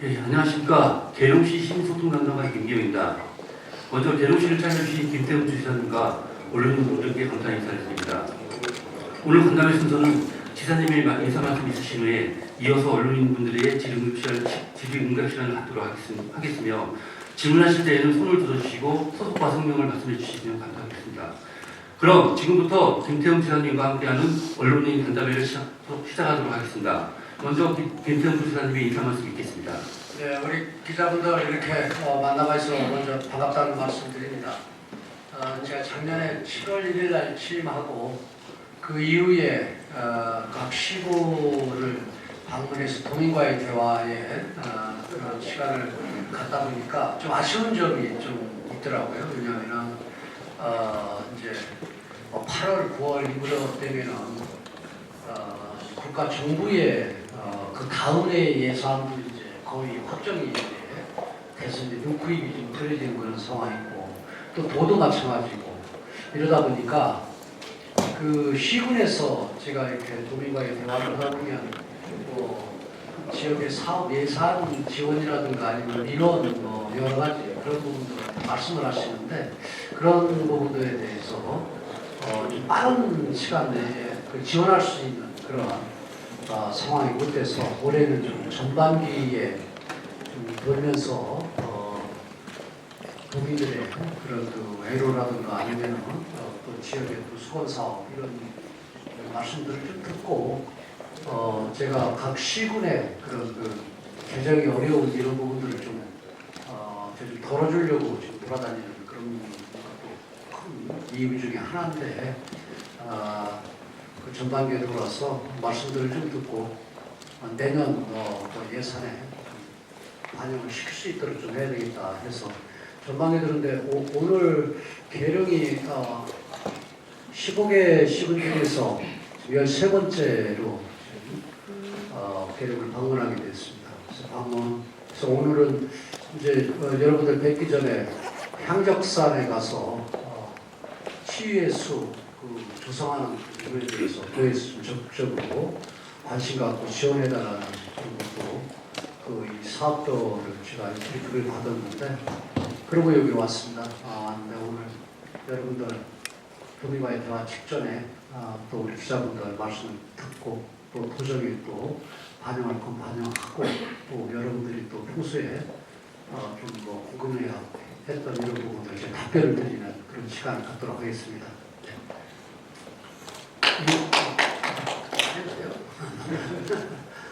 예, 안녕하십니까. 계룡시 시민소통담당관 김기영입니다. 먼저 계룡시를 찾아주신 김태훈 지사님과 언론인분들께 감사 인사를 드립니다. 오늘 간담회 순서는 지사님의 인사 말씀 있으신 후에 이어서 언론인분들의 질의응답 시간을 갖도록 하겠으며 질문하실 때에는 손을 들어주시고 소속과 성명을 말씀해 주시면 감사하겠습니다. 그럼 지금부터 김태훈 지사님과 함께하는 언론인 간담회를 시작하도록 하겠습니다. 먼저 김태훈 지사님의 인사 말씀 있겠습니다. 네, 우리 기자분들 이렇게 만나봐서 먼저 반갑다는 말씀 드립니다. 제가 작년에 7월 1일 날 취임하고 그 이후에 각 시구를 방문해서 도민과의 대화에 그런 시간을 갖다 보니까 좀 아쉬운 점이 좀 있더라고요. 왜냐하면 이제 8월, 9월 이후로 되면은 국가 정부의 그 다음 해 예산도 이제 거의 확정이 이제 돼서 이제 눈구입이 좀 떨어지는 그런 상황이고 또 도도 마찬가지고 이러다 보니까 그 시군에서 제가 이렇게 도민과의 대화를 하다 보면 뭐 지역의 사업 예산 지원이라든가 아니면 민원 뭐 여러 가지 그런 부분들 말씀을 하시는데 그런 부분들에 대해서 좀 빠른 시간 내에 지원할 수 있는 그런 상황이 못 돼서 올해는 좀 전반기에 좀 돌면서 도민들의 그런 그 애로라든가 아니면은 또 지역의 또 수건 사업 이런 말씀들을 좀 듣고 제가 각 시군의 그런 그 개정이 어려운 이런 부분들을 좀 덜어주려고 지금 돌아다니는 그런 것도 큰 이유 중에 하나인데 그 전반기에 들어와서 말씀들을 좀 듣고 내년 예산에 반영을 시킬 수 있도록 좀 해야 되겠다 해서 전반기에 들었는데 오늘 계룡이 15개 시군 중에서 13번째로 계룡을 방문하게 됐습니다. 그래서 오늘은 이제 여러분들 뵙기 전에 향적산에 가서 치유의 그 조성하는 부분에 대해서 교회에서 좀 적극적으로 관심 갖고 지원해달라는 것도 이 사업도를 제가 기획을 받았는데 그러고 여기 왔습니다. 근데 오늘 여러분들 도민과의 대화 직전에 또 우리 기자분들 말씀을 듣고 또 도정에 또 반영할 건 반영하고 또 여러분들이 또 평소에 좀 뭐 궁금해야 했던 이런 부분들 제가 답변을 드리는 그런 시간을 갖도록 하겠습니다.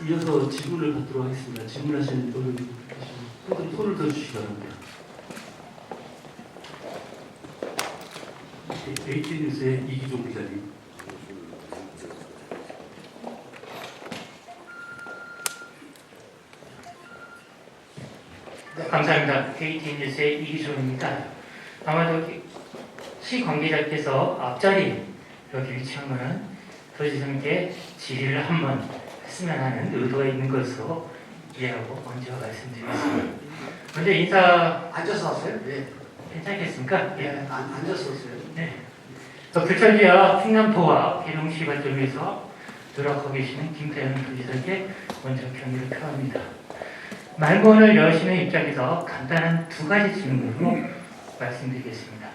이어서 질문을 받도록 하겠습니다. 질문하시는 분은 손을 들어주시기 바랍니다. HN뉴스의 이기종 기자님. 네, 감사합니다. KTN뉴스의 이기종입니다. 아마도 시 관계자께서 앞자리 여기 위치한 것은 도지사님께 질의를 한번 했으면 하는 의도가 있는 것으로 이해하고 먼저 말씀드리겠습니다. 먼저 인사 앉아서 하세요? 네. 괜찮겠습니까? 네, 앉아서 하세요. 네. 불철주야 충남도와 계룡시 발전위에서 노력하고 계시는 김태현 도지사께 먼저 경의를 표합니다. 말문을 여시는 입장에서 간단한 두 가지 질문으로 말씀드리겠습니다.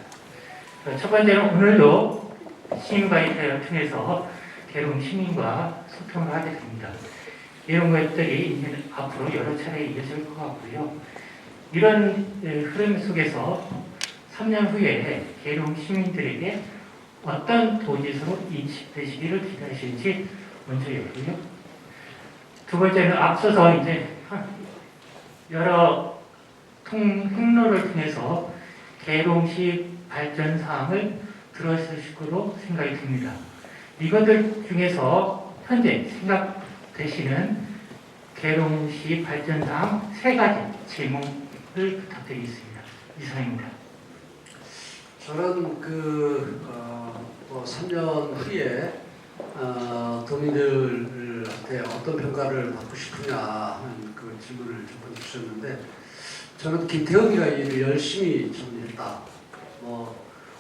첫 번째는 오늘도 시민과의 대화를 통해서 계룡 시민과 소통을 하게 됩니다. 이런 것들이 이제 앞으로 여러 차례 이어질 것 같고요. 이런 흐름 속에서 3년 후에 계룡 시민들에게 어떤 도지사로 인식되시기를 기대하시는지 먼저 여쭈고요. 두 번째는 앞서서 이제 여러 행로를 통해서 계룡시 발전 사항을 들었을 것으로 생각이 듭니다. 이것들 중에서 현재 생각되시는 계룡시 발전 사항 3가지 제목을 부탁드리겠습니다. 이상입니다. 저는 3년 후에 도민들한테 어떤 평가를 받고 싶으냐 하는 그 질문을 첫 번째 주셨는데 저는 김태형이가 일을 열심히 좀 했다.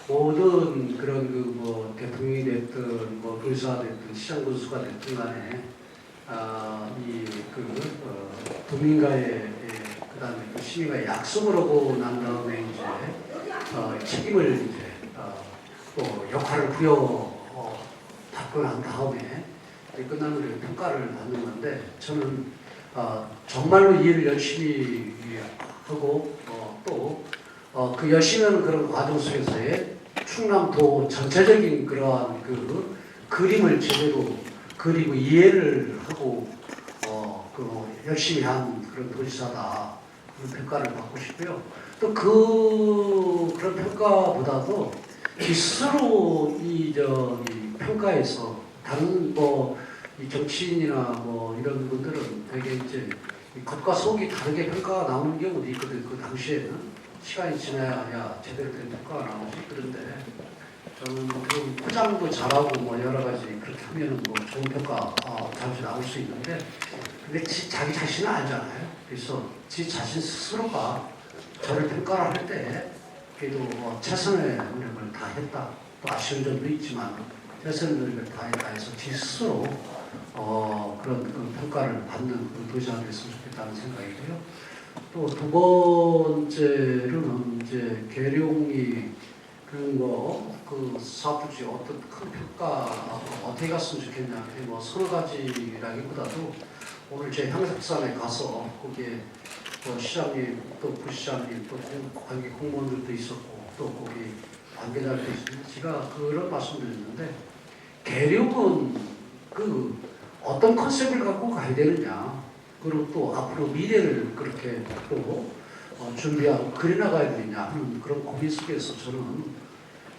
모든 그런 대통령이 됐든 교수가 됐든 시장 군수가 됐든 간에 도민과의 시민과 약속을 하고 난 다음에 이제 책임을 이제 또 역할을 받고 난 다음에 끝나는 평가를 받는 건데 저는 정말로 일을 열심히 하고 또 그 열심히 하는 그런 과정 속에서의 충남도 전체적인 그러한 그 그림을 제대로 그리고 이해를 하고 열심히 한 그런 도지사다 그런 평가를 받고 싶고요. 또 그런 평가보다도 스스로 이 평가에서 다른 이 정치인이나 이런 분들은 되게 이제 겉과 속이 다르게 평가가 나오는 경우도 있거든요. 그 당시에는 시간이 지나야 제대로 된 평가가 나오지. 그런데 저는 그 포장도 잘하고 여러 가지 그렇게 하면은 좋은 평가 잠시 나올 수 있는데 근데 자기 자신은 알잖아요. 그래서 지 자신 스스로가 저를 평가를 할 때 그래도 최선의 노력을 다 했다. 또 아쉬운 점도 있지만 최선의 노력을 다 했다 해서 지 스스로 그런 평가를 받는 도지사가 됐으면 좋겠다는 생각이고요. 또 두 번째로는 이제 계룡이 그런 그 사업주지 어떤 큰 평가 어떻게 갔으면 좋겠냐. 서너 가지라기보다도 오늘 제 향석산에 가서 거기에 시장님 또 부시장님 또 관계 공무원들도 있었고 또 거기 관계자들도 있었는데 제가 그런 말씀드렸는데 계룡은 그 어떤 컨셉을 갖고 가야 되느냐 그리고 또 앞으로 미래를 그렇게 또 준비하고 그려나가야 되느냐 하는 그런 고민 속에서 저는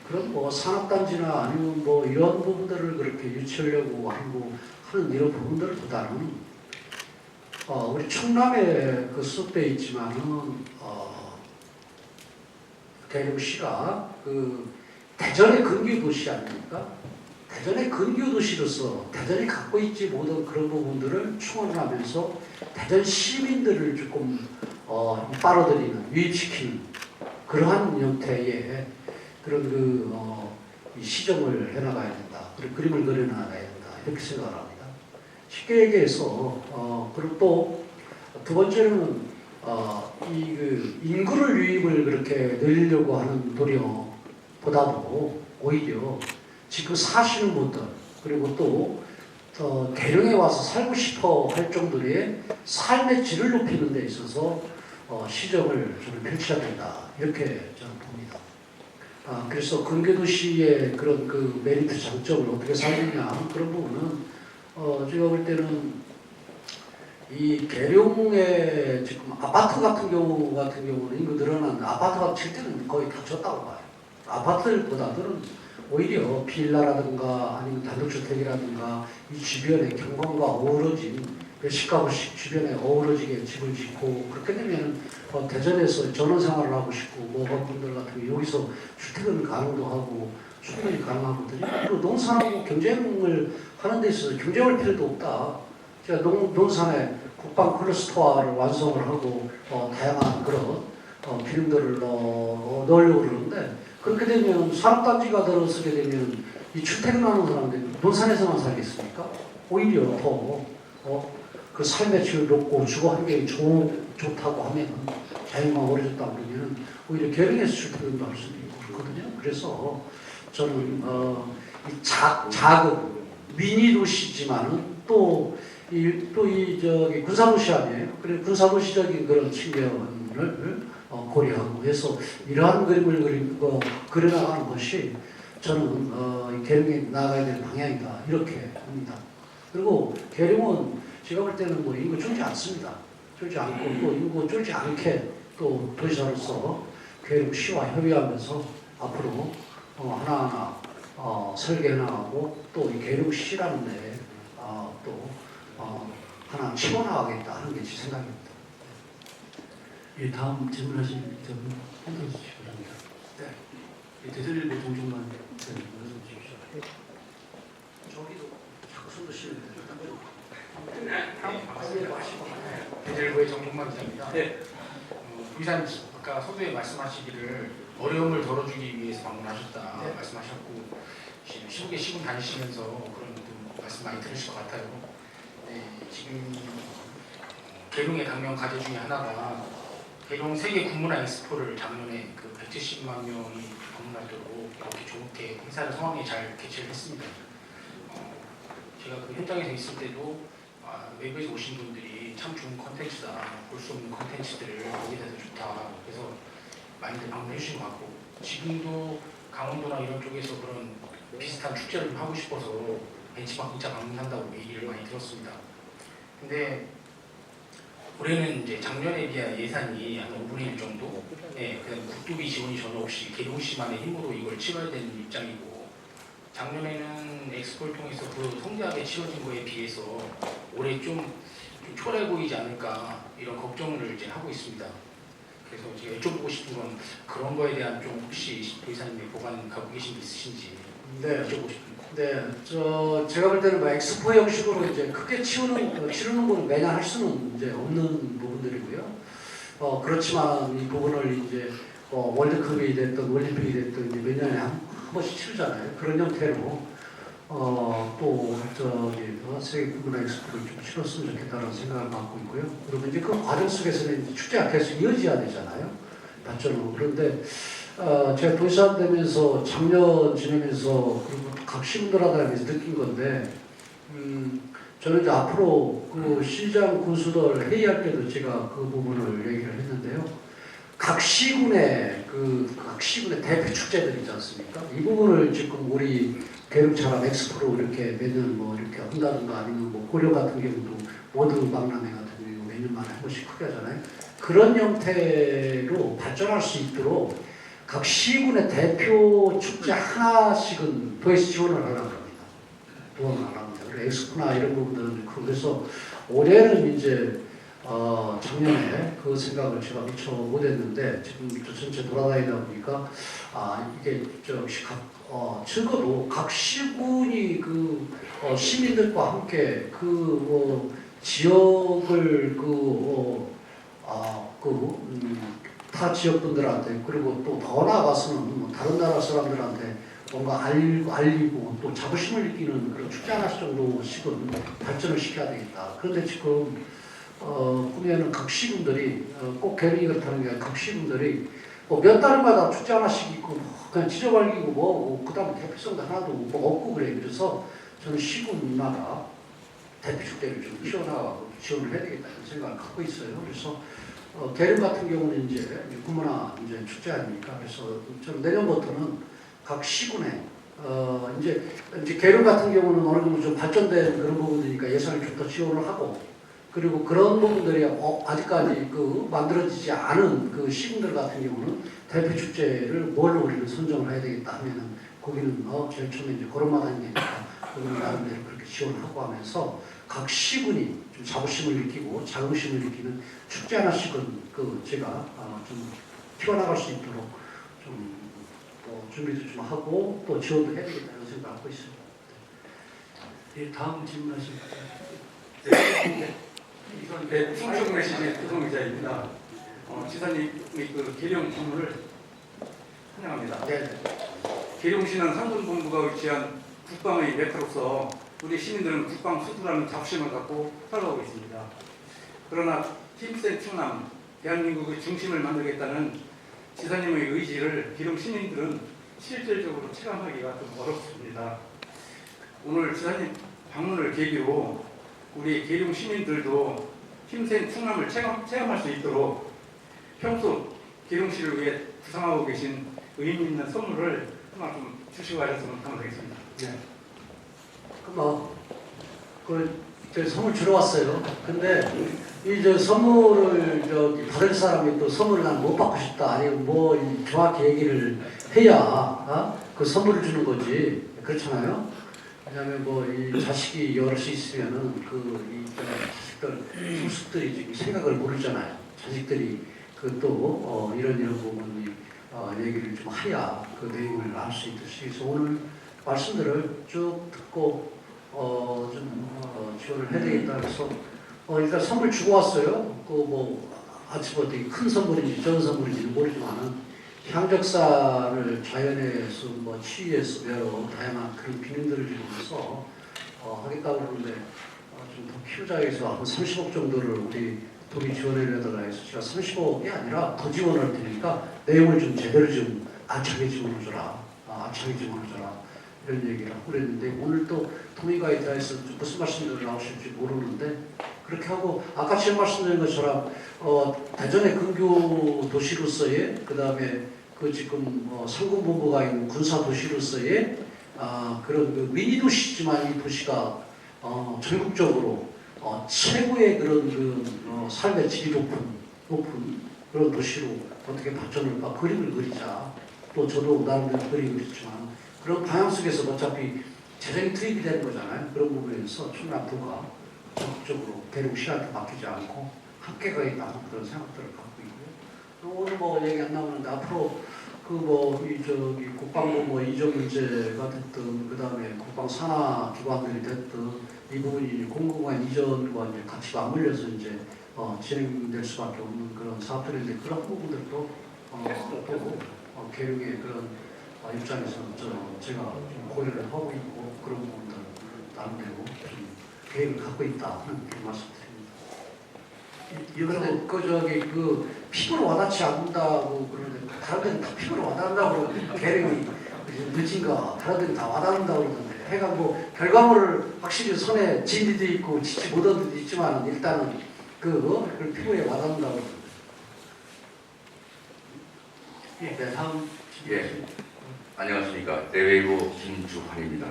그런 산업단지나 아니면 이런 부분들을 그렇게 유치하려고 하는 이런 부분들보다는 우리 충남에 그 숲에 있지만은 계룡시가 그 대전의 근교 도시 아닙니까? 대전의 근교 도시로서 대전이 갖고 있지 못한 그런 부분들을 충원하면서 대전 시민들을 조금 빨아들이는 유입시키는 그러한 형태의 그런 이 시정을 해나가야 된다. 그리고 그림을 그려나가야 된다. 이렇게 생각을 합니다. 쉽게 얘기해서 그리고 또 두 번째는 이 인구를 유입을 그렇게 늘리려고 하는 노력보다도 오히려 지금 사시는 분들 그리고 또 계룡에 와서 살고 싶어 할 정도의 삶의 질을 높이는 데 있어서 시정을 저는 펼쳐야 된다. 이렇게 저는 봅니다. 그래서 근교도시의 그런 그 메리트 장점을 어떻게 살리냐 그런 부분은 제가 볼 때는 이 계룡의 지금 아파트 같은 경우는 인구 늘어나는 아파트가 칠 때는 거의 다 졌다고 봐요. 아파트보다는 오히려 빌라라든가 아니면 단독주택이라든가 이 주변에 경관과 어우러진 몇십 가구씩 주변에 어우러지게 집을 짓고 그렇게 되면 대전에서 전원생활을 하고 싶고 어떤 분들 같은 경우 여기서 주택을 가능도 하고 충분히 가능하거든요. 그리고 농산하고 경쟁을 하는 데 있어서 경쟁할 필요도 없다. 제가 농산에 국방 클러스터화를 완성을 하고 다양한 그런 기능들을 넣으려고 그러는데 그렇게 되면 산업단지가 들어서게 되면 이 주택을 하는 사람들이 논산에서만 살겠습니까? 오히려 더 그 삶의 질을 높고 주거 환경이 좋다고 하면 자연만 어려졌다 그러면 오히려 계룡에서 주택을 할 수도 있고 그렇거든요. 그래서 저는 이 작은 미니 도시지만은 또 이 군사도시 아니에요. 그래 군사도시적인 그런 측면을 고려하고 해서 이러한 그림을 그려나가는 것이 저는 계룡에 나가야 될 방향이다 이렇게 합니다. 그리고 계룡은 제가 볼 때는 인구 줄지 않습니다. 줄지 않고 또 인구 줄지 않게 또 도지사로서 계룡시와 협의하면서 앞으로 하나하나 설계해나가고 또 이 계룡시라는 데 또 하나 치워나가겠다 하는 게 제 생각입니다. 예, 다음 질문하신 분 핸들 주시기 바랍니다. 네. 대전일보 동종만 말씀 주십시오. 저기도 자꾸 손 드시는데 대전일보의 정종만 기자입니다. 네. 위산 아까 서두에 말씀하시기를 어려움을 덜어주기 위해서 방문하셨다 말씀하셨고 시국에 시군 다니시면서 그런 말씀 많이 들으실 것 같아요. 네, 지금 계룡의 당면 과제 중에 하나가 계룡 세계 군문화 엑스포를 작년에 그 170만 명이 방문하도록 이렇게 좋게 행사를 성황리에 잘 개최를 했습니다. 제가 그 현장에서 있을 때도 외부에서 오신 분들이 참 좋은 컨텐츠다, 볼 수 없는 컨텐츠들을 보게 돼서 좋다, 그래서 많이들 방문해 주신 것 같고, 지금도 강원도나 이런 쪽에서 그런 비슷한 축제를 좀 하고 싶어서 벤치마크 인차 방문한다고 얘기를 많이 들었습니다. 근데 올해는 이제 작년에 비해 예산이 한 5분의 1 정도, 그다음 국토비 지원이 전혀 없이 계룡시만의 힘으로 이걸 치러야 되는 입장이고, 작년에는 엑스포를 통해서 그 성대하게 치러진 거에 비해서 올해 좀 초라해 보이지 않을까 이런 걱정을 이제 하고 있습니다. 그래서 제가 여쭤보고 싶은 건 그런 거에 대한 좀 혹시 도의사님이 보관 갖고 계신 게 있으신지 네. 여쭤보고 싶습니다. 네, 제가 볼 때는 뭐 엑스포 형식으로 이제 크게 치르는 건 매년 할 수는 이제 없는 부분들이고요. 그렇지만 이 부분을 이제 월드컵이 됐든 올림픽이 됐든 이제 몇 년에 한 번씩 치르잖아요. 그런 형태로 세계 군문화 엑스포를 좀 치렀으면 좋겠다는 생각을 갖고 있고요. 그러면 이제 그 과정 속에서는 이제 축제가 계속 이어져야 되잖아요. 발전으로. 그런데 제가 도시사 되면서 작년 지내면서 그리고 각 시군들하다 하면서 느낀 건데, 저는 이제 앞으로 그 시장 군수들 회의할 때도 제가 그 부분을 얘기를 했는데요. 각 시군의 대표 축제들 있지 않습니까? 이 부분을 지금 우리 계룡처럼 엑스포로 이렇게 매년 뭐 이렇게 한다든가, 아니면 뭐 고려 같은 경우도 모두 박람회 같은 경우 매년 만에 한 번씩 크게 하잖아요. 그런 형태로 발전할 수 있도록 각 시군의 대표 축제 하나씩은 도에서 지원을 하려고 합니다. 도움을 하려고 합니다. 그리고 엑스포나 이런 부분들은 그래서 올해는 이제 작년에 그 생각을 제가 미처 못했는데, 지금 저 전체 돌아다니다 보니까 이게 적어도 각 시군이 시민들과 함께 지역을 타 지역분들한테, 그리고 또 더 나아가서는 뭐 다른 나라 사람들한테 뭔가 알리고 또 자부심을 느끼는 그런 축제 하나씩 정도씩은 발전을 시켜야 되겠다. 그런데 지금 보면은 각 시군들이 꼭 계룡이 그렇다는 게 아니라 각 시군들이 몇 달마다 축제 하나씩 있고 그냥 지저발기고 그 다음에 대표성도 하나도 없고 그래. 그래서 저는 시군마다 대표 축제를 좀 지원을 해야 되겠다는 생각을 갖고 있어요. 그래서 계룡 같은 경우는 이제 군문화 이제 축제 아닙니까? 그래서 저는 내년부터는 각 시군에 이제 계룡 같은 경우는 어느 정도 좀 발전된 그런 부분이니까 예산을 좀 더 지원을 하고, 그리고 그런 부분들이 아직까지 만들어지지 않은 그 시군들 같은 경우는 대표 축제를 뭘로 우리는 선정을 해야 되겠다 하면은 거기는 제일 처음에 이제 걸음마당이니까 거기는 나름대로 그렇게 지원하고 하면서 각 시군이 좀 자부심을 느끼고 자긍심을 느끼는 축제 하나씩은 제가 좀 키워나갈 수 있도록 좀 준비도 좀 하고 또 지원도 해야 되겠다는 생각을 갖고 있습니다. 네, 다음 질문하실 분입니다. 네, 충청 메시지의 구성 기자입니다. 지사님 계룡 방문을 환영합니다. 네. 계룡시는 상군본부가 위치한 국방의 메카로서 우리 시민들은 국방 수주라는 자부심을 갖고 살아가고 있습니다. 그러나 힘센 충남, 대한민국의 중심을 만들겠다는 지사님의 의지를 계룡 시민들은 실질적으로 체감하기가 좀 어렵습니다. 오늘 지사님 방문을 계기로 우리 계룡 시민들도 힘센 충남을 체험할 수 있도록 평소 계룡시를 위해 구상하고 계신 의미 있는 선물을 하나 좀 주시고 하셨으면 감사하겠습니다. 네. 저 선물 주러 왔어요. 근데 이 선물을 받을 사람이 또 선물을 난 못 받고 싶다, 아니면 정확히 얘기를 해야 그 선물을 주는 거지. 그렇잖아요. 왜냐하면 이 자식이 여럿이 있으면은 자식들 후숙들이 지금 생각을 모르잖아요. 자식들이 이런 부분이 얘기를 좀 해야 그 내용을 알 수 있듯이. 그래서 오늘 말씀들을 쭉 듣고 지원을 해야 되겠다 해서 일단 선물 주고 왔어요. 아침부터 큰 선물인지 작은 선물인지는 모르지만은 향적산을 자연에서 치유해서 여러 다양한 그런 기능들을 주면서 하겠다고 그러는데 좀 더 키우자 해서 한 30억 정도를 우리 도비 지원을 해달라 해서 제가 30억이 아니라 더 지원할 테니까 내용을 좀 제대로 좀 알차게 집어넣어줘라. 알차게 집어넣어줘라. 이런 얘기를 하고 그랬는데 오늘 또 도민과에 대해서 무슨 말씀들을 나오실지 모르는데 그렇게 하고 아까 제가 말씀드린 것처럼 대전의 근교 도시로서의 그 다음에 그 지금 상공본부가 있는 군사 도시로서의 그런 그 미니 도시지만 이 도시가 전국적으로 최고의 그런 그 삶의 질이 높은 그런 도시로 어떻게 발전할까 그림을 그리자. 또 저도 나름대로 그림을 그렸지만 그런 방향 속에서 어차피 재정이 투입이 되는 거잖아요. 그런 부분에서 충남도가 적극적으로 계룡시한테 맡기지 않고 함께 가겠다는 그런 생각들을 갖고 있고요. 오늘 뭐 얘기 안 나오는데 앞으로 저기 국방부 이전 문제가 됐든 그 다음에 국방 산하 기관들이 됐든 이 부분이 공공간 이전과 이제 같이 맞물려서 이제 진행될 수밖에 없는 그런 사업들인데 그런 부분들도 또 계룡의 그런 입장에서 제가 좀 고려를 하고 있고 그런 부분들 나름대로 좀 계획을 갖고 있다는 그런 말씀드립니다. 그런데 그 피부로 와닿지 않는다고 그러는데 다른 데는 다 피부로 와닿는다고 계획이 늦은가 다른 데는 다 와닿는다고 그러는데 해가 뭐 결과물을 확실히 손에 쥔 데도 있고 지지 못한 데도 있지만 일단은 그 피부에 와닿는다고 그러는데 네, 다음 안녕하십니까. 내외부 김주환입니다.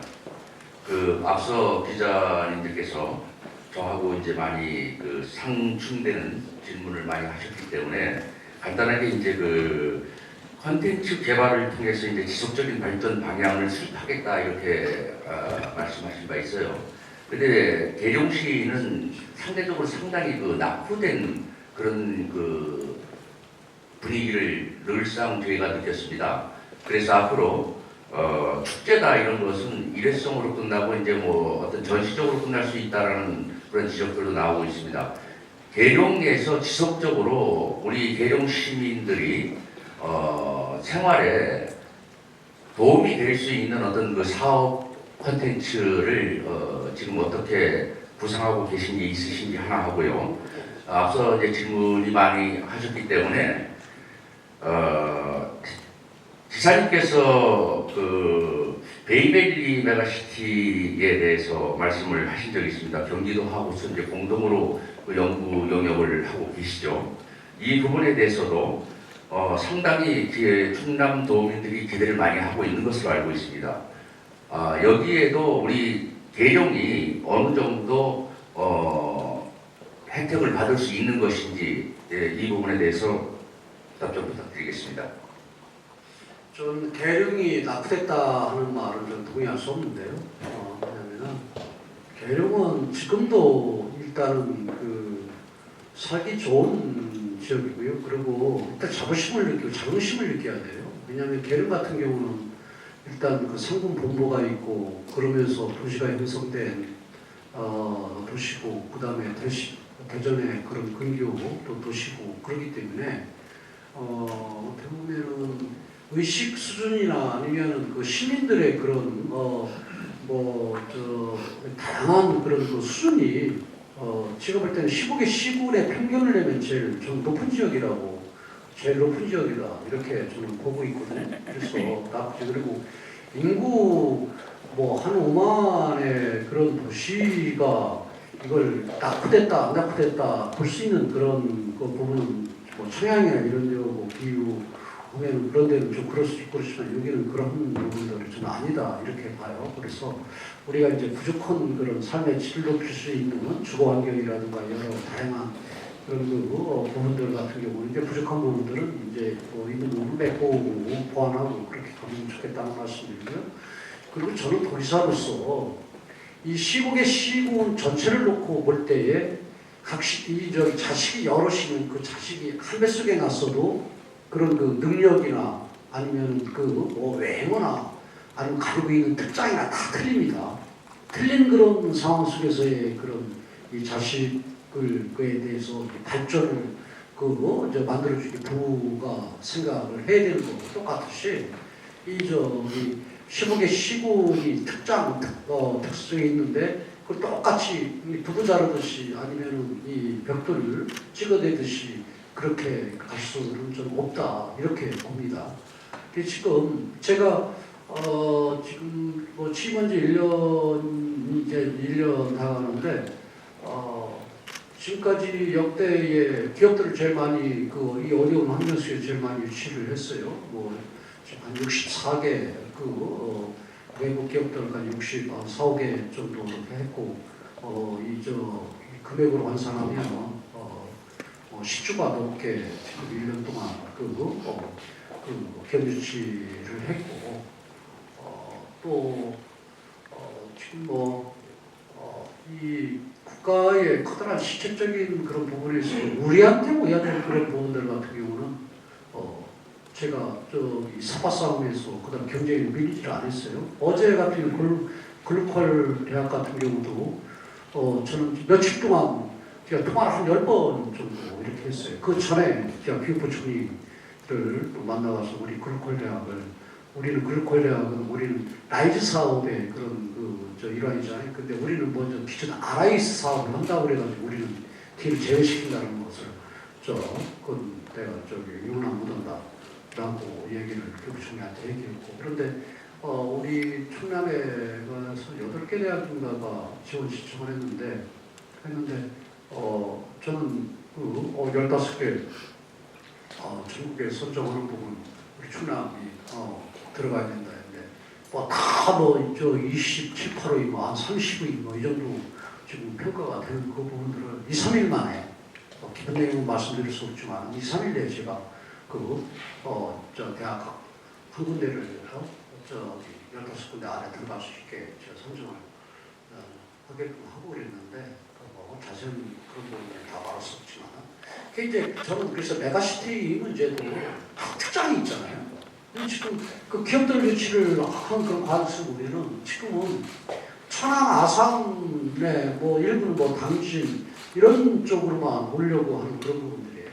앞서 기자님들께서 저하고 이제 많이 상충되는 질문을 많이 하셨기 때문에 간단하게 이제 컨텐츠 개발을 통해서 이제 지속적인 발전 방향을 수립하겠다 이렇게 말씀하신 바 있어요. 근데 계룡시는 상대적으로 상당히 낙후된 그런 분위기를 늘상 저희가 느꼈습니다. 그래서 앞으로 축제다 이런 것은 일회성으로 끝나고 이제 뭐 어떤 전시적으로 끝날 수 있다라는 그런 지적들도 나오고 있습니다. 계룡에서 지속적으로 우리 계룡 시민들이 생활에 도움이 될 수 있는 어떤 사업 콘텐츠를 지금 어떻게 구상하고 계신 게 있으신지 하나 하고요. 앞서 이제 질문이 많이 하셨기 때문에 지사님께서 베이베리 메가시티에 대해서 말씀을 하신 적이 있습니다. 경기도하고서 이제 공동으로 연구 영역을 하고 계시죠. 이 부분에 대해서도 상당히 충남 도민들이 기대를 많이 하고 있는 것으로 알고 있습니다. 여기에도 우리 계룡이 어느 정도 혜택을 받을 수 있는 것인지 이 부분에 대해서 답변 부탁드리겠습니다. 좀 계룡이 낙후됐다 하는 말은 좀 동의할 수 없는데요. 왜냐면은 계룡은 지금도 일단은 살기 좋은 지역이고요. 그리고 일단 자부심을 느껴야 돼요. 왜냐하면 계룡 같은 경우는 일단 상군 본부가 있고 그러면서 도시가 형성된 도시고 그 다음에 대전의 그런 근교 또 도시고 그렇기 때문에 어떻게 보면은 의식 수준이나 아니면 시민들의 그런 다양한 그런 수준이 제가 볼 때는 15개 시군의 평균을 내면 제일 좀 높은 지역이라고 제일 높은 지역이다 이렇게 저는 보고 있거든요. 그래서 그리고 인구 한 5만의 그런 도시가 이걸 낙후됐다 안 낙후됐다 볼 수 있는 그런 부분은 청양이나 이런 데 비유 보면 그런 데는 좀 그럴 수 있고 그렇지만 여기는 그런 부분들은 좀 아니다 이렇게 봐요. 그래서 우리가 이제 부족한 그런 삶의 질을 높일 수 있는 주거 환경이라든가 여러 다양한 그런 부분들 같은 경우는 이제 부족한 부분들은 이제 있는 부분을 메꾸고 보완하고 그렇게 가면 좋겠다는 말씀드리고요. 그리고 저는 도지사로서 이 시국의 시군 전체를 놓고 볼 때에 자식이 여럿이면 그 자식이 한 뱃속에 났어도 그런 능력이나 아니면 외모나 아니면 가지고 있는 특장이나 다 틀립니다. 틀린 그런 상황 속에서의 그런 이 자식에 대해서 발전을 만들어주기 부가 생각을 해야 되는 거고 똑같이 이 시국의 시군이 특성이 있는데 그 똑같이 이 두부 자르듯이 아니면은 이 벽돌을 찍어대듯이 그렇게 갈 수는 좀 없다 이렇게 봅니다. 지금 제가 지금 뭐 취임한 지 1년 이제 1년 다 가는데 지금까지 역대의 기업들을 제일 많이 이 어려운 환경 속에 제일 많이 유치를 했어요. 뭐 한 64개 외국 기업들까지 64개 정도 이렇게 했고 금액으로 환산하면 10주가 넘게 지금 1년 동안 기업 유치를 했고 또 지금 이 국가의 커다란 시책적인 그런 부분에 있어서 우리한테 모여야 될 그런 부분들 같은 경우는 제가 이 사파 싸움에서 그다음 경쟁에 밀리지를 않았어요. 어제 같은 경우 글로컬 대학 같은 경우도 저는 며칠 동안 제가 통화를 한 10번 정도 이렇게 했어요. 그 전에 제가 교육부총리를 만나가서 우리 글로컬 대학을 우리는 라이즈 사업의 그런 일환이잖아요. 근데 우리는 먼저 기존 RIS 사업을 한다고 그래가지고 우리는 팀을 제외시킨다는 것을 그건 내가 용납 못한다라고 얘기를 교육부총리한테 얘기했고 그런데 우리 충남에 가서 8개 대학인가가 지원 신청을 했는데 저는 15개 전국에 선정하는 부분 우리 충남이 들어가야 된다 했는데 다 27, 8의 한 30의 이 정도 지금 평가가 되는 그 부분들을 2, 3일 만에 깊은 내용은 말씀드릴 수 없지만 2, 3일 내에 제가 대학 한 군데를 15군데 안에 들어갈 수 있게 제가 선정을 하게끔 하고 그랬는데 자세한 그런 부분을 다 말할 수 없지만 이제 저는 그래서 메가시티 문제도 각 특장이 있잖아요. 지금 그 기업들 유치를 한 그런 과정에서 보면은 지금은 천안 아산에 일부는 당진 이런 쪽으로만 오려고 하는 그런 부분들이에요.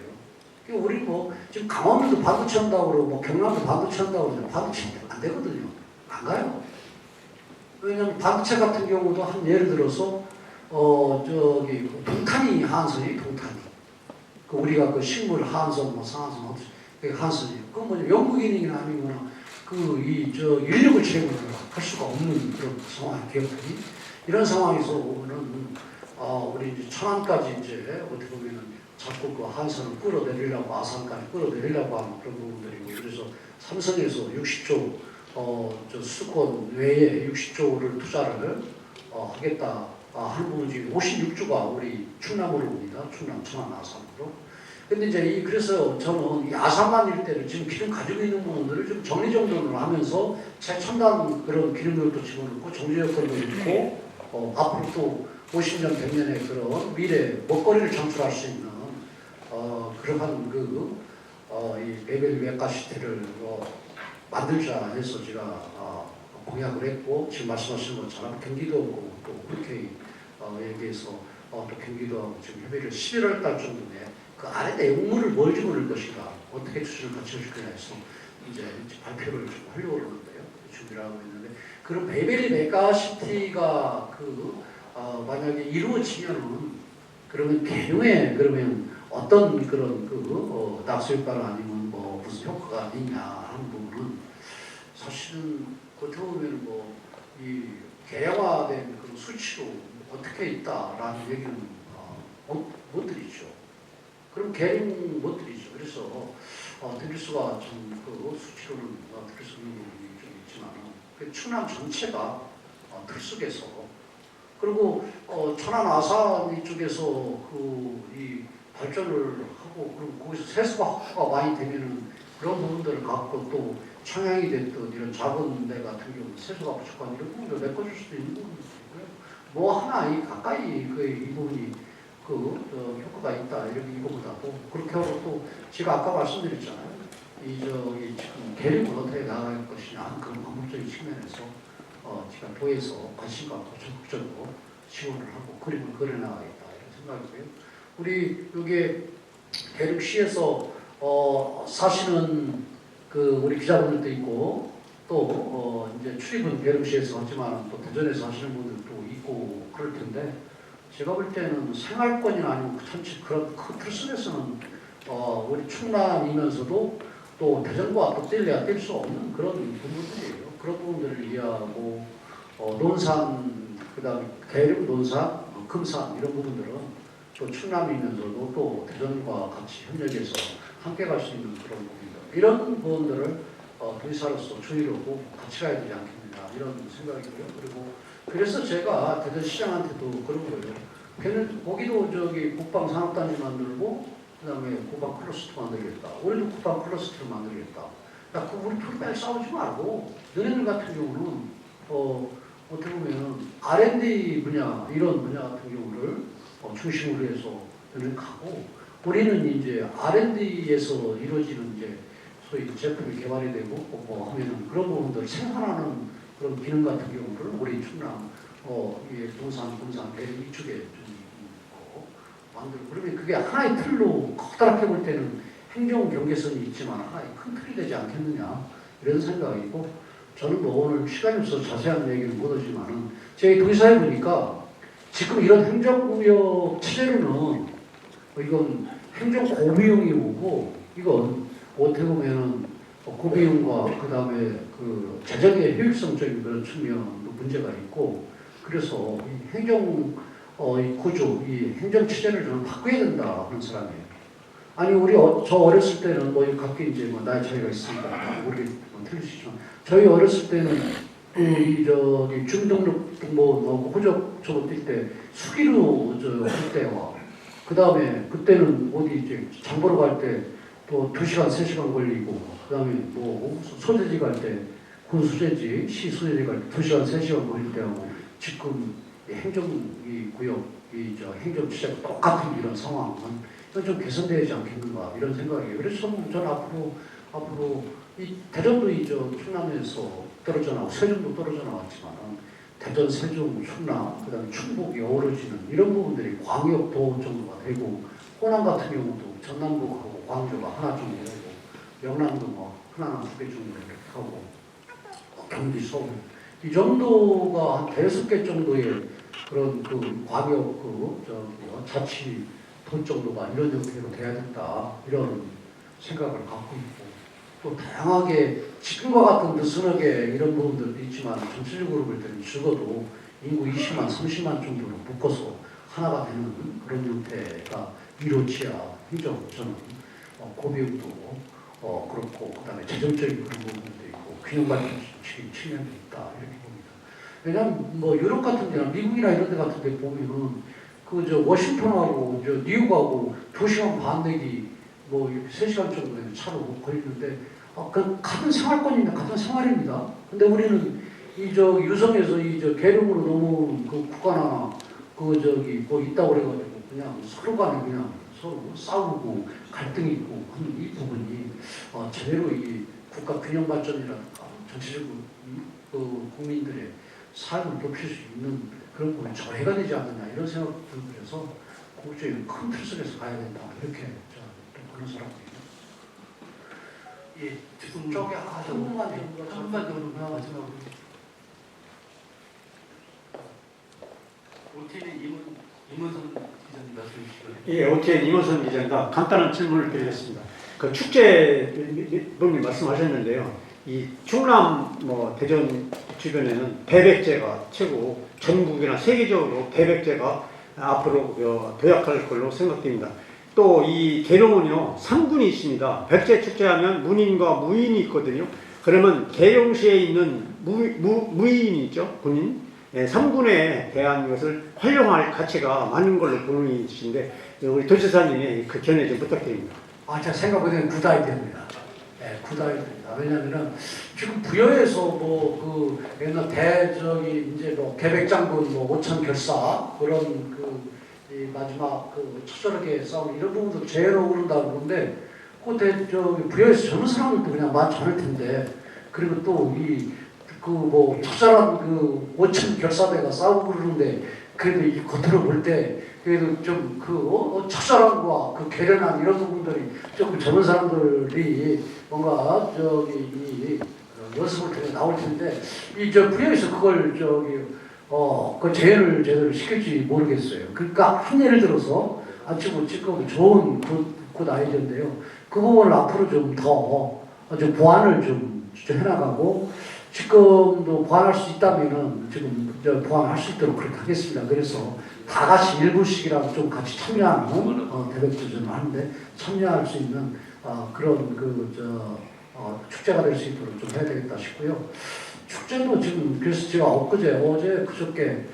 우리 지금 강원도도 반도체 한다고 그러고 경남도 반도체 한다고 그러는데 반도체 안 되거든요. 안 가요. 왜냐면 반도체 같은 경우도 한 예를 들어서 동탄이 한선이 동탄이 우리가 식물 한선 상한선 한선이 영국인이나 아니거나 인력을 채용을 할 수가 없는 그런 상황 기업들이 이런 상황에서 오는 우리 이제 천안까지 이제 어떻게 보면은 자꾸 그 한선을 끌어내리려고 아산까지 끌어내리려고 하는 그런 부분들이고 그래서 삼성에서 60조 수도권 외에 60조를 투자를 하겠다 하는 부분 중에 56조가 우리 충남으로 옵니다. 충남, 천안, 아산으로. 근데 이제 그래서 저는 이 아산만 일대를 지금 기름 가지고 있는 부분들을 좀 정리정돈을 하면서 최첨단 그런 기름들도 집어넣고 정제여건도 있고 앞으로 또 50년, 100년의 그런 미래 먹거리를 창출할 수 있는 그러한 이 베이벨 메가시티를 만들자 해서 제가 공약을 했고 지금 말씀하신 것처럼 경기도하고 또 국회의 얘기해서 또 경기도하고 지금 협의를 11월 달 정도에 그 안에 내용물을 뭘 집어넣을 것인가 어떻게 추진을 같이 해줄 거냐 해서 이제 발표를 좀 하려고 그러는데요. 준비를 하고 있는데 그런 베이벨 메가시티가 만약에 이루어지면은 그러면 개념에 그러면 어떤 그런 낙수 효과가 아니면 무슨 효과가 있냐 하는 부분은 사실은 어떻게 보면 이 개량화된 그런 수치로 어떻게 있다라는 얘기는 못 드리죠. 그럼 개량 못 드리죠. 그래서 드릴 수가 좀 수치로는 드릴 수 있는 부분이 좀 있지만 충남 전체가 들쑥에서 그리고 천안 아산 이쪽에서 이 발전을 하고 그럼 거기서 세수가 많이 되면은 그런 부분들을 갖고 또 청양이 됐던 이런 작은 데 같은 경우는 세수가 부족한 이런 부분을 메꿔줄 수도 있는 부분이고요. 하나 가까이 이 부분이 효과가 있다 이렇게 이거보다도 그렇게 하고 또 제가 아까 말씀드렸잖아요. 지금 계획을 어떻게 나갈 것이냐 그런 방법적인 측면에서 제가 도에서 관심 갖고 적극적으로 지원을 하고 그림을 그려나가겠다 이런 생각이고요. 우리 여기 계룡시에서 사실은 우리 기자분들도 있고 또 이제 출입은 계룡시에서 하지만 또 대전에서 하시는 분들도 있고 그럴 텐데 제가 볼 때는 생활권이나 아니면 전체 그런 큰 틀 속에서는 우리 충남이면서도 또 대전과 또 뗄래야 뗄 수 없는 그런 부분들이에요. 그런 부분들을 이해하고 논산, 그다음에 계룡, 논산, 금산 이런 부분들은 또 충남이면서도 또 대전과 같이 협력해서 함께 갈 수 있는 그런 부분들. 이런 부분들을 도지사로서 주의하고 같이 가야 되지 않겠느냐 이런 생각이고요. 그리고 그래서 제가 대전시장한테도 그런 거예요. 걔는 거기도 저기 국방 산업단지 만들고 그다음에 국방 클러스터 만들겠다. 우리도 국방 클러스터를 만들겠다. 야, 그 우리 둘 다 싸우지 말고 너네들 같은 경우는 어떻게 보면 R&D 분야 이런 분야 같은 경우를 중심으로 해서 너네 가고 우리는 이제 R&D에서 이루어지는 이제 소위 제품이 개발이 되고 뭐 하면은 그런 부분들 생산하는 그런 기능 같은 경우를 우리 충남 이 동산, 금산, 계룡 이쪽에 좀 있고 만들고 그러면 그게 하나의 틀로 커다랗게 볼 때는 행정 경계선이 있지만 하나의 큰 틀이 되지 않겠느냐 이런 생각이고 저는 뭐 오늘 시간이 없어서 자세한 얘기는 못하지만은 저희 도지사에 보니까 지금 이런 행정구역 체제로는 이건 행정 고비용이 오고 이건 어떻게 보면은 고비용과 그 다음에 그 재정의 효율성적인 그런 측면도 문제가 있고 그래서 이 행정 이 구조, 이 행정 체제를 저는 바꿔야 된다 하는 사람이에요. 아니 우리 저 어렸을 때는 뭐 각기 이제 뭐 나이 차이가 있으니까 우리 틀릴 수 있지만 저희 어렸을 때는 이 저기 주민등록 뭐 호적 저거 뛸 때 수기로 할 때와 그 다음에 그때는 어디 이제 장 보러 갈 때 또 2시간, 3시간 걸리고 그 다음에 뭐 소재지 갈 때 군수재지, 시소재지 갈 때 2시간, 3시간 걸릴 때하고 지금 행정구역, 행정 체제가 똑같은 이런 상황은 이건 좀 개선되지 않겠는가 이런 생각이에요. 그래서 저는 앞으로 이 대전도 충남에서 떨어져 나오고 세종도 떨어져 나왔지만은 대전, 세종, 충남, 그다음에 충북이 어우러지는 이런 부분들이 광역도 정도가 되고 호남 같은 경우도 전남북하고 광주가 하나 정도 되고 영남도 뭐 하나나 2개 정도 이렇게 하고 경기, 서울 이 정도가 한 5개 정도의 그런 그 광역 자치도 정도가 이런 형태로 돼야 된다 이런 생각을 갖고 있고 또 다양하게 지금과 같은 느슨하게 이런 부분들도 있지만 전체적으로 볼 때는 적어도 인구 20만, 30만 정도로 묶어서 하나가 되는 그런 형태가 이루어져야 행정 저는 고비용도 그렇고 그다음에 재정적인 그런 부분도 있고 균형발전 측면도 있다 이렇게 봅니다. 왜냐하면 뭐 유럽 같은 데나 미국이나 이런 데 같은 데 보면은 그 워싱턴하고 뉴욕하고 2시간 반 내기 뭐 3시간 정도 되는 차로 걸리는데 그 같은 생활권입니다. 같은 생활입니다. 근데 우리는 유성에서 계룡으로 넘어온 그 구간 하나 뭐 있다고 그래가지고 그냥 서로 간에 그냥 서로 싸우고 갈등이 있고 하는 이 부분이 제대로 이 국가 균형 발전이라든가 전체적으로 국민들의 삶을 높일 수 있는 그런 부분이 저해가 되지 않느냐 이런 생각도 들고 그래서 국제적인 큰 틀 속에서 가야 된다 이렇게 그런 사람입니다. 예, 지금 저기 한 분만 더 마지막으로. OTN 임원선 기자님 말씀 주시고요. 예, OTN 임원선 기자입니다. 간단한 질문을 드리겠습니다. 그 축제 분이 말씀하셨는데요. 이 충남 대전 주변에는 배백제가 최고 전국이나 세계적으로 배백제가 앞으로 도약할 걸로 생각됩니다. 또 이 계룡은요 3군이 있습니다. 백제 축제하면 문인과 무인이 있거든요. 그러면 계룡시에 있는 무인이 있죠, 군인. 3군에 대한 것을 활용할 가치가 많은 걸로 보는 이신데 우리 도지사님의 그 견해 좀 부탁드립니다. 제가 생각보다는 굿아이디어입니다. 네, 굿아이디어입니다. 왜냐면은 지금 부여에서 옛날 이제 계백장군 5천 결사 그런 이 마지막 처절하게 싸운 이런 부분도 제로 오른다고 그러는데 부여에서 젊은 사람들도 그냥 많지 않을 텐데 그리고 또 특별한 5천 결사대가 싸우고 그러는데 그래도 이 겉으로 볼 때 그래도 좀 처절함과 괴련한 이런 부분들이 조금 젊은 사람들이 뭔가 이 연습을 통해 나올 텐데 부여에서 그걸 그 재현을 제대로 시킬지 모르겠어요. 그러니까 한 예를 들어서 지금 좋은 굿 아이디어인데요. 그 부분을 앞으로 좀 보완을 좀 해나가고 지금도 보완할 수 있다면은 지금 보완할 수 있도록 그렇게 하겠습니다. 그래서 다 같이 일부씩이라도 좀 같이 참여하는 대백제전을 하는데 참여할 수 있는 그런 축제가 될 수 있도록 좀 해야 되겠다 싶고요. 축제도 지금 그래서 제가 어제 그저께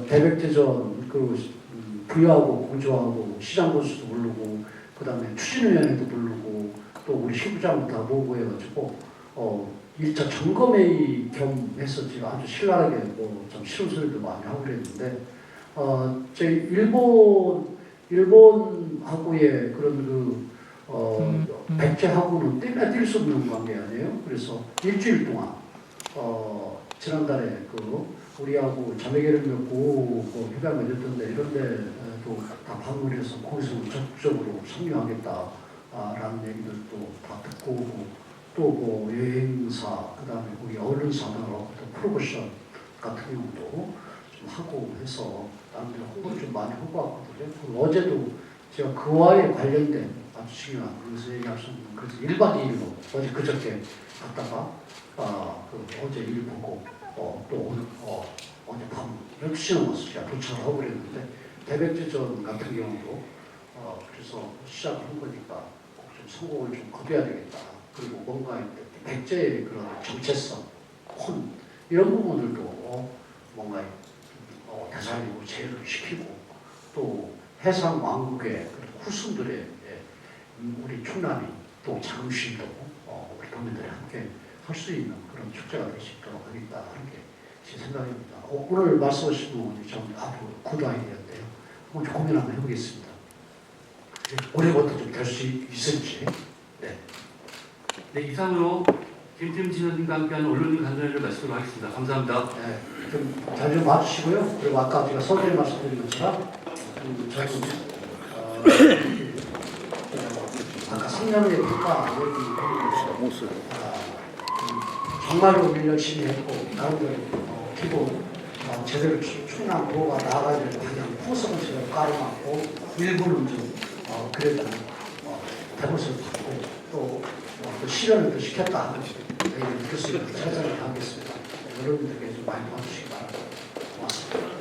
대백제전 부여하고 공조하고 시장군수도 부르고 그다음에 추진위원회도 부르고 또 우리 시부장도 다 모으고 해가지고 1차 점검회의 겸해서 제가 아주 신랄하게 좀 싫은 소리도 많이 하고 그랬는데 저희 일본하고의 그런 백제하고는 뗄 수 없는 관계 아니에요. 그래서 일주일 동안 지난달에 우리하고 자매결연력 협약을 맺었던데 이런데도 다 방문해서 거기서 적극적으로 참여하겠다라는 얘기들도 다 듣고 오고 또 여행사 그다음에 우리 언론사들하고 또 프로모션 같은 경우도 좀 하고 해서 나름대로 홍보를 좀 많이 하고 왔거든요. 그리고 어제도 제가 그와에 관련된 아주 중요한 그래서 얘기할 수 없는 그래서 1박 2일로 어제 그저께 갔다가 어제 일 보고 또 오늘 어젯밤 12시에 와서 제가 도착을 하고 그랬는데 대백제전 같은 경우도 그래서 시작을 한 거니까 꼭 좀 성공을 좀 거둬야 되겠다. 그리고 뭔가 백제의 그런 정체성, 혼 이런 부분들도 뭔가 대살리고 제외를 시키고 또 해상 왕국의 후손들의 우리 충남이 또 자긍심도 우리 도민들이 함께 할 수 있는 그런 축제가 될 수 있도록 하겠다 하는 게 제 생각입니다. 오늘 말씀하신 부분이 좀 앞으로 굿 아이디어인데요. 한번 고민 한번 해보겠습니다. 올해부터 좀 될 수 있을지. 네, 이상으로 김태흠 지사님과 함께하는 언론인 간담회를 마치도록 하겠습니다. 감사합니다. 네, 좀 잘 좀 봐주시고요. 그리고 아까 제가 서두에 말씀드린 것처럼 저도 아까 3년의 평가 얘기 정말로 일 열심히 했고 나름대로 기본 제대로 충남 도가 나가야 되고 그냥 포석은 제대로 깔아놨고 일부는 좀 그래도 대못을 받고 또 실현을 또 시켰다 하는 얘기를 느낄 수 있는 최선을 다하겠습니다. 여러분들께 좀 많이 봐주시기 바랍니다. 고맙습니다.